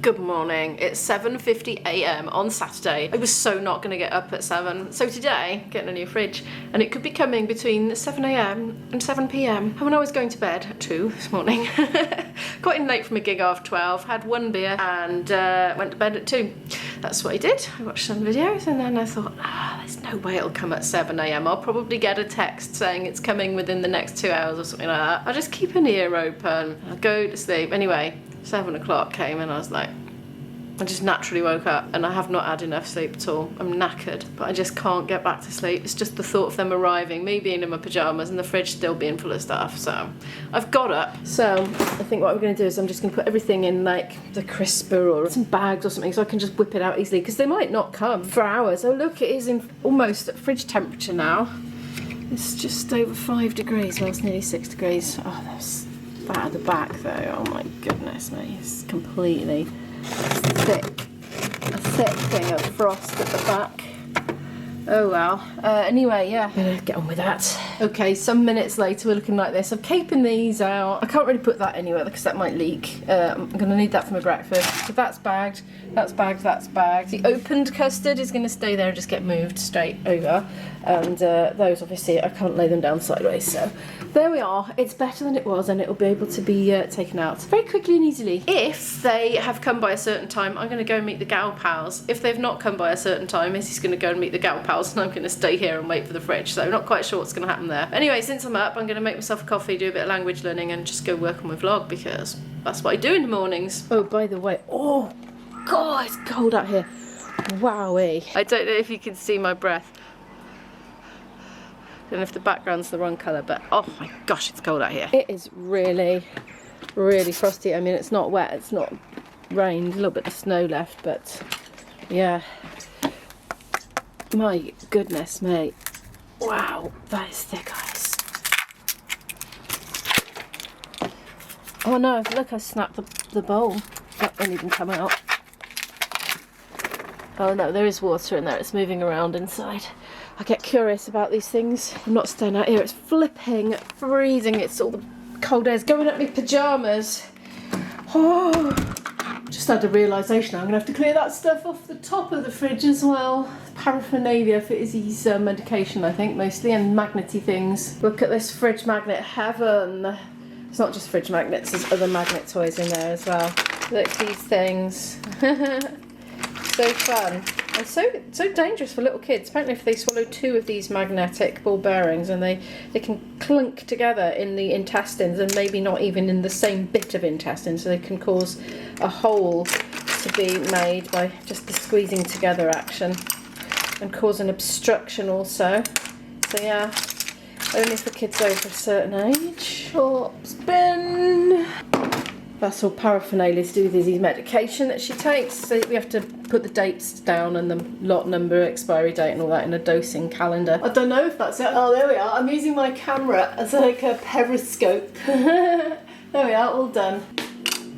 Good morning. It's 7:50 a.m. on Saturday. I was so not going to get up at 7. So today, getting a new fridge, and it could be coming between 7 a.m. and 7 p.m. And when I was going to bed at 2 this morning, got in late from a gig after 12, had one beer, and went to bed at 2. That's what I did. I watched some videos, and then I thought, there's no way it'll come at 7 a.m. I'll probably get a text saying it's coming within the next 2 hours or something like that. I'll just keep an ear open. I'll go to sleep. Anyway, 7 o'clock came and I was like, I just naturally woke up and I have not had enough sleep at all. I'm knackered, but I just can't get back to sleep. It's just the thought of them arriving, me being in my pyjamas and the fridge still being full of stuff. So I've got up. So I think what I'm going to do is I'm just going to put everything in like the crisper or some bags or something so I can just whip it out easily because they might not come for hours. Oh look, it is in almost at fridge temperature now. It's just over 5 degrees, well it's nearly 6 degrees. Oh, there's that at the back though. Oh my goodness me, it's completely a thick thing of frost at the back. Oh well. Anyway, yeah, better get on with that. Okay, some minutes later we're looking like this. I'm caping these out. I can't really put that anywhere because that might leak. I'm gonna need that for my breakfast. So that's bagged, that's bagged, that's bagged. The opened custard is gonna stay there and just get moved straight over. And those obviously I can't lay them down sideways, so there we are. It's better than it was and it'll be able to be taken out very quickly and easily. If they have come by a certain time, I'm gonna go and meet the gal pals. If they've not come by a certain time, Izzy's gonna go and meet the gal pals and I'm gonna stay here and wait for the fridge. So I'm not quite sure what's gonna happen there. Anyway, since I'm up, I'm gonna make myself a coffee, do a bit of language learning and just go work on my vlog because that's what I do in the mornings. Oh, by the way, oh God, it's cold out here. Wowee. I don't know if you can see my breath. I don't know if the background's the wrong colour, but oh my gosh, it's cold out here. It is really, really frosty. I mean, it's not wet, it's not rained, a little bit of snow left, but yeah. My goodness, mate. Wow, that is thick ice. Oh no, look, I snapped the bowl. That won't even come out. Oh no, there is water in there, it's moving around inside. I get curious about these things. I'm not staying out here, it's flipping freezing. It's all the cold air's going up my pyjamas. Oh, just had a realisation I'm going to have to clear that stuff off the top of the fridge as well. Paraphernalia for Izzy's medication, I think, mostly, and magnety things. Look at this fridge magnet heaven. It's not just fridge magnets, there's other magnet toys in there as well. Look at these things. So fun. And so dangerous for little kids. Apparently if they swallow 2 of these magnetic ball bearings and they can clunk together in the intestines and maybe not even in the same bit of intestine, so they can cause a hole to be made by just the squeezing together action and cause an obstruction also. So yeah, only for kids over a certain age. Oh, spin! That's all paraphernalia to do with Izzy's medication that she takes. So we have to put the dates down and the lot number, expiry date and all that in a dosing calendar. I don't know if that's it. Oh, there we are. I'm using my camera as like a periscope. There we are, all done.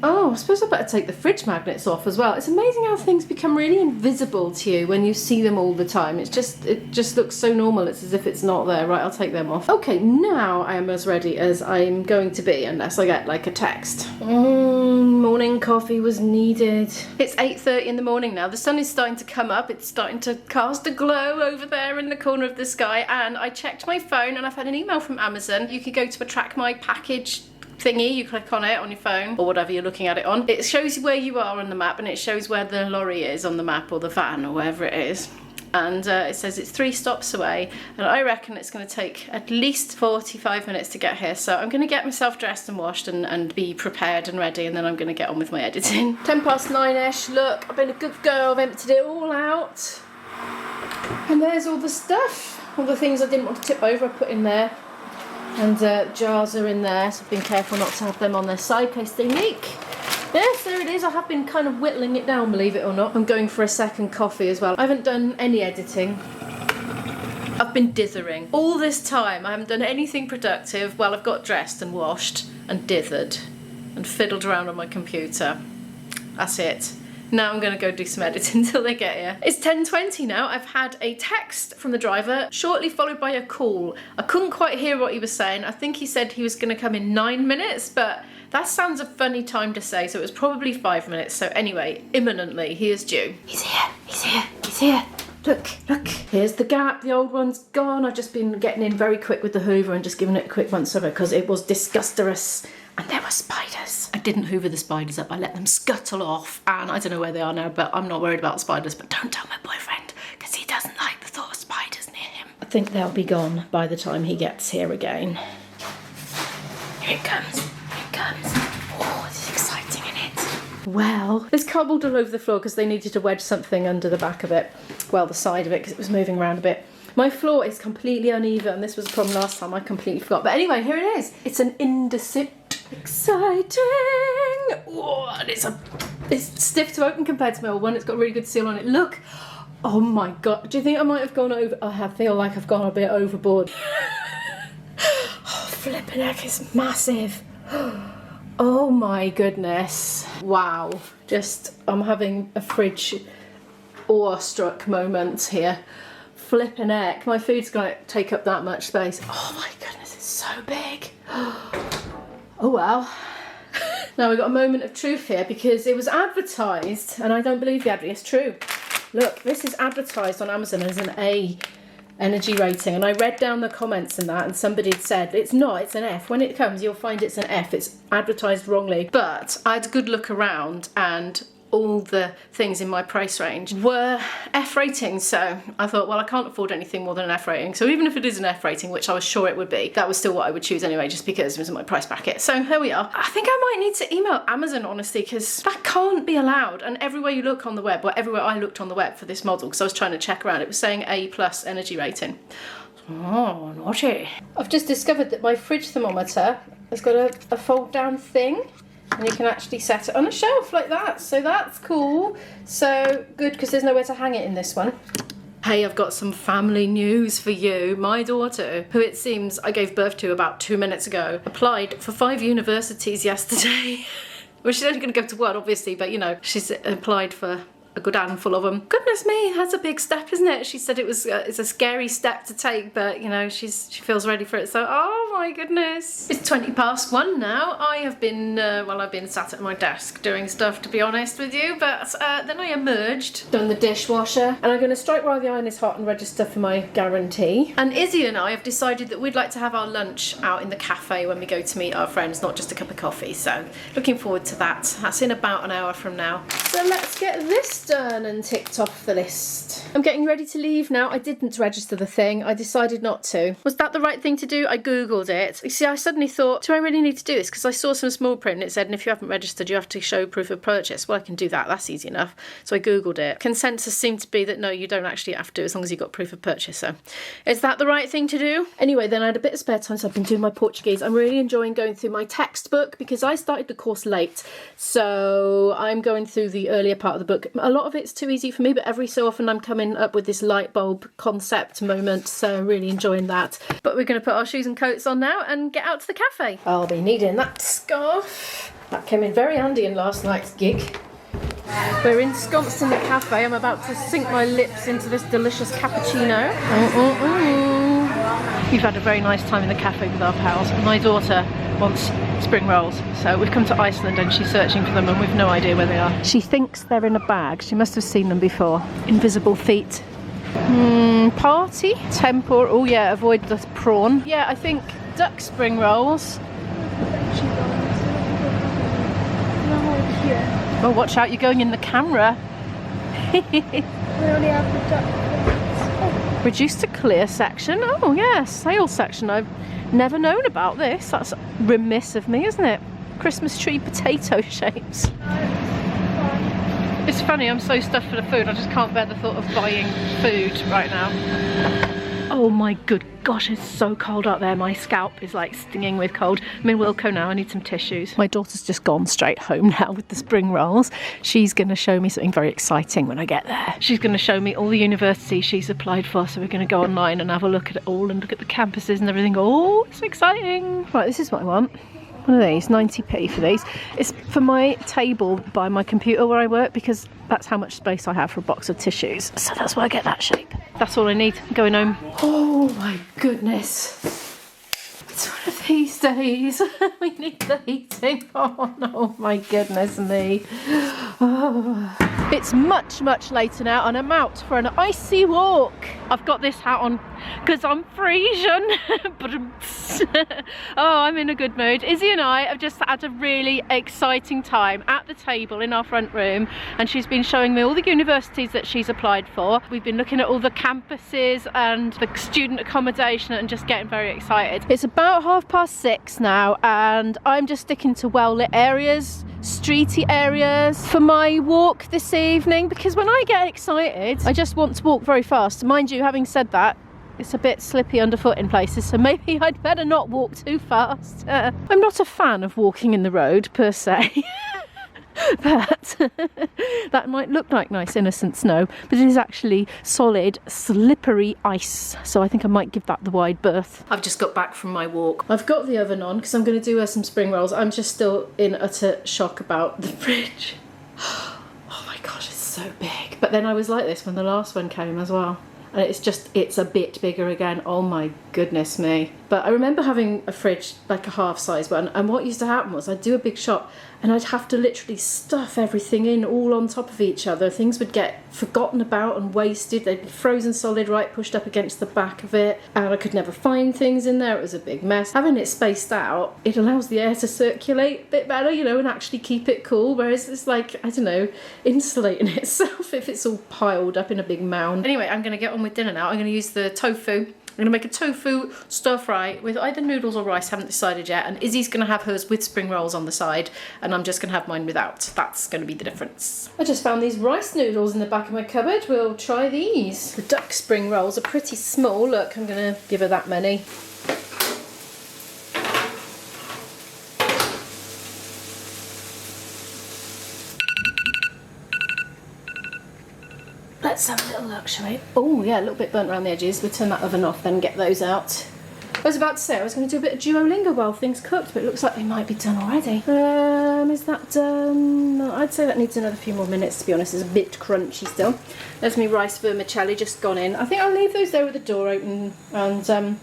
Oh, I suppose I better take the fridge magnets off as well. It's amazing how things become really invisible to you when you see them all the time. It just looks so normal. It's as if it's not there. Right, I'll take them off. Okay, now I am as ready as I'm going to be unless I get like a text. Morning coffee was needed. It's 8:30 in the morning now. The sun is starting to come up. It's starting to cast a glow over there in the corner of the sky, and I checked my phone and I've had an email from Amazon. You could go to a track my package thingy, you click on it on your phone or whatever you're looking at it on. It shows you where you are on the map and it shows where the lorry is on the map or the van or wherever it is. And it says it's 3 stops away and I reckon it's going to take at least 45 minutes to get here. So I'm going to get myself dressed and washed and be prepared and ready, and then I'm going to get on with my editing. 9:10ish, look, I've been a good girl, I've emptied it all out. And there's all the stuff, all the things I didn't want to tip over I put in there. And jars are in there, so I've been careful not to have them on their side in case they leak. Yes, there it is. I have been kind of whittling it down, believe it or not. I'm going for a second coffee as well. I haven't done any editing. I've been dithering. All this time, I haven't done anything productive. Well, I've got dressed and washed and dithered and fiddled around on my computer. That's it. Now I'm going to go do some editing until they get here. It's 10:20 now. I've had a text from the driver, shortly followed by a call. I couldn't quite hear what he was saying. I think he said he was going to come in 9 minutes, but That sounds a funny time to say, so it was probably 5 minutes. So anyway, imminently, he is due. He's here, he's here, he's here. Look, look. Here's the gap, the old one's gone. I've just been getting in very quick with the hoover and just giving it a quick once over because it was disgusterous. And there were spiders. I didn't hoover the spiders up, I let them scuttle off. And I don't know where they are now, but I'm not worried about spiders. But don't tell my boyfriend, because he doesn't like the thought of spiders near him. I think they'll be gone by the time he gets here again. Here it comes, here it comes. Oh, this is exciting, isn't it? Well, there's cobbled all over the floor because they needed to wedge something under the back of it. Well, the side of it, because it was moving around a bit. My floor is completely uneven. This was a problem last time. I completely forgot. But anyway, here it is. It's an indecisive. Exciting! Oh, and it's stiff to open compared to my old one. It's got a really good seal on it. Look! Oh my god. Do you think I might have gone over? I feel like I've gone a bit overboard. Oh, flipping heck, it's massive. Oh my goodness. Wow. Just, I'm having a fridge awestruck moment here. Flipping heck. My food's gonna take up that much space. Oh my goodness, it's so big. Oh well. Now we've got a moment of truth here because it was advertised, and I don't believe the advert. It's true. Look, this is advertised on Amazon as an A energy rating, and I read down the comments in that, and somebody had said it's not, it's an F. When it comes, you'll find it's an F. It's advertised wrongly. But I had a good look around, and all the things in my price range were F ratings, so I thought, well, I can't afford anything more than an F rating, so even if it is an F rating, which I was sure it would be, that was still what I would choose anyway, just because it was in my price bracket. So here we are. I think I might need to email Amazon, honestly, because that can't be allowed. And everywhere you look on the web, or everywhere I looked on the web for this model, because I was trying to check around, it was saying A+ energy rating. Oh, naughty. I've just discovered that my fridge thermometer has got a fold down thing, and you can actually set it on a shelf like that, so that's cool. So good, because there's nowhere to hang it in this one. Hey, I've got some family news for you. My daughter, who it seems I gave birth to about 2 minutes ago, applied for 5 universities yesterday. Well, she's only going to go to one, obviously, but you know, she's applied for a good handful of them. Goodness me, that's a big step, isn't it? She said it's a scary step to take, but you know, she feels ready for it. So, oh my goodness. It's 1:20 now. I have been, I've been sat at my desk doing stuff, to be honest with you, but then I emerged, done the dishwasher, and I'm going to strike while the iron is hot and register for my guarantee. And Izzy and I have decided that we'd like to have our lunch out in the cafe when we go to meet our friends, not just a cup of coffee. So, looking forward to that. That's in about an hour from now. So let's get this done and ticked off the list. I'm getting ready to leave now. I didn't register the thing. I decided not to. Was that the right thing to do? I googled it. You see, I suddenly thought, do I really need to do this? Because I saw some small print and it said, and if you haven't registered, you have to show proof of purchase. Well, I can do that. That's easy enough. So I googled it. Consensus seemed to be that no, you don't actually have to, as long as you've got proof of purchase. So is that the right thing to do? Anyway, then I had a bit of spare time, so I've been doing my Portuguese. I'm really enjoying going through my textbook because I started the course late. So I'm going through the earlier part of the book. A lot of it's too easy for me, but every so often I'm coming up with this light bulb concept moment, so I'm really enjoying that. But we're going to put our shoes and coats on now and get out to the cafe. I'll be needing that scarf. That came in very handy in last night's gig. We're ensconced in the cafe. I'm about to sink my lips into this delicious cappuccino. We've had a very nice time in the cafe with our pals. My daughter wants spring rolls, so we've come to Iceland and she's searching for them and we've no idea where they are. She thinks they're in a bag. She must have seen them before. Invisible feet. Party? Tempura. Oh yeah, avoid the prawn. Yeah, I think duck spring rolls. Oh, watch out, you're going in the camera. We only have the duck. Reduced to clear section. Oh yeah, sale section. I've never known about this. That's remiss of me, isn't it? Christmas tree potato shapes. It's funny, I'm so stuffed for the food, I just can't bear the thought of buying food right now. Oh my good gosh, it's so cold out there. My scalp is like stinging with cold. I'm in Wilko now, I need some tissues. My daughter's just gone straight home now with the spring rolls. She's going to show me something very exciting when I get there. She's going to show me all the universities she's applied for, so we're going to go online and have a look at it all and look at the campuses and everything. Oh, it's exciting. Right, this is what I want. What are these? 90p for these. It's for my table by my computer where I work because that's how much space I have for a box of tissues. So that's why I get that shape. That's all I need. I'm going home. Oh my goodness. It's one of these days. We need the heating on. Oh my goodness me. Oh. It's much, much later now and I'm out for an icy walk. I've got this hat on because I'm freezing. Oh, I'm in a good mood. Izzy and I have just had a really exciting time at the table in our front room, and she's been showing me all the universities that she's applied for. We've been looking at all the campuses and the student accommodation and just getting very excited. It's about 6:30 now and I'm just sticking to well-lit areas, streety areas for my walk this evening, because when I get excited I just want to walk very fast. Mind you, having said that, it's a bit slippy underfoot in places, so maybe I'd better not walk too fast. I'm not a fan of walking in the road per se. But that might look like nice innocent snow, but it is actually solid slippery ice, so I think I might give that the wide berth. I've just got back from my walk. I've got the oven on because I'm going to do her some spring rolls. I'm just still in utter shock about the fridge. Oh my gosh, it's so big. But then I was like this when the last one came as well. And it's a bit bigger again. Oh my goodness me. But I remember having a fridge, like a half size one, and what used to happen was I'd do a big shop and I'd have to literally stuff everything in all on top of each other. Things would get forgotten about and wasted. They'd be frozen solid, right, pushed up against the back of it, and I could never find things in there. It was a big mess. Having it spaced out, it allows the air to circulate a bit better, you know, and actually keep it cool, whereas it's like, I don't know, insulating itself if it's all piled up in a big mound. Anyway, I'm gonna get on with dinner now. I'm gonna use the tofu. I'm going to make a tofu stir fry with either noodles or rice, haven't decided yet, and Izzy's going to have hers with spring rolls on the side and I'm just going to have mine without. That's going to be the difference. I just found these rice noodles in the back of my cupboard. We'll try these. The duck spring rolls are pretty small. Look, I'm going to give her that many. Let's have a little look, shall we? Oh yeah, a little bit burnt around the edges. We'll turn that oven off then and get those out. I was about to say I was going to do a bit of Duo Lingo while things cooked, but it looks like they might be done already. Is that done? I'd say that needs another few more minutes, to be honest. It's a bit crunchy still. There's my rice vermicelli just gone in. I think I'll leave those there with the door open and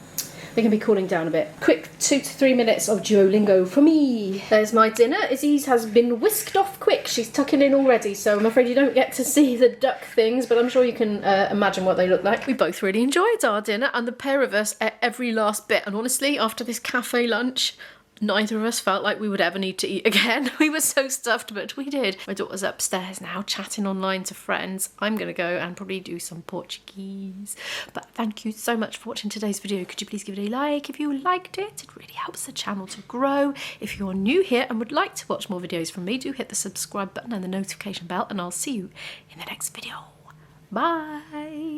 they can be cooling down a bit. Quick 2 to 3 minutes of Duo Lingo for me. There's my dinner. Izzy's has been whisked off quick. She's tucking in already, so I'm afraid you don't get to see the duck things, but I'm sure you can imagine what they look like. We both really enjoyed our dinner, and the pair of us ate every last bit. And honestly, after this cafe lunch, neither of us felt like we would ever need to eat again. We were so stuffed, but we did. My daughter's upstairs now chatting online to friends. I'm gonna go and probably do some Portuguese. But thank you so much for watching today's video. Could you please give it a like if you liked it? It really helps the channel to grow. If you're new here and would like to watch more videos from me, do hit the subscribe button and the notification bell, and I'll see you in the next video. Bye.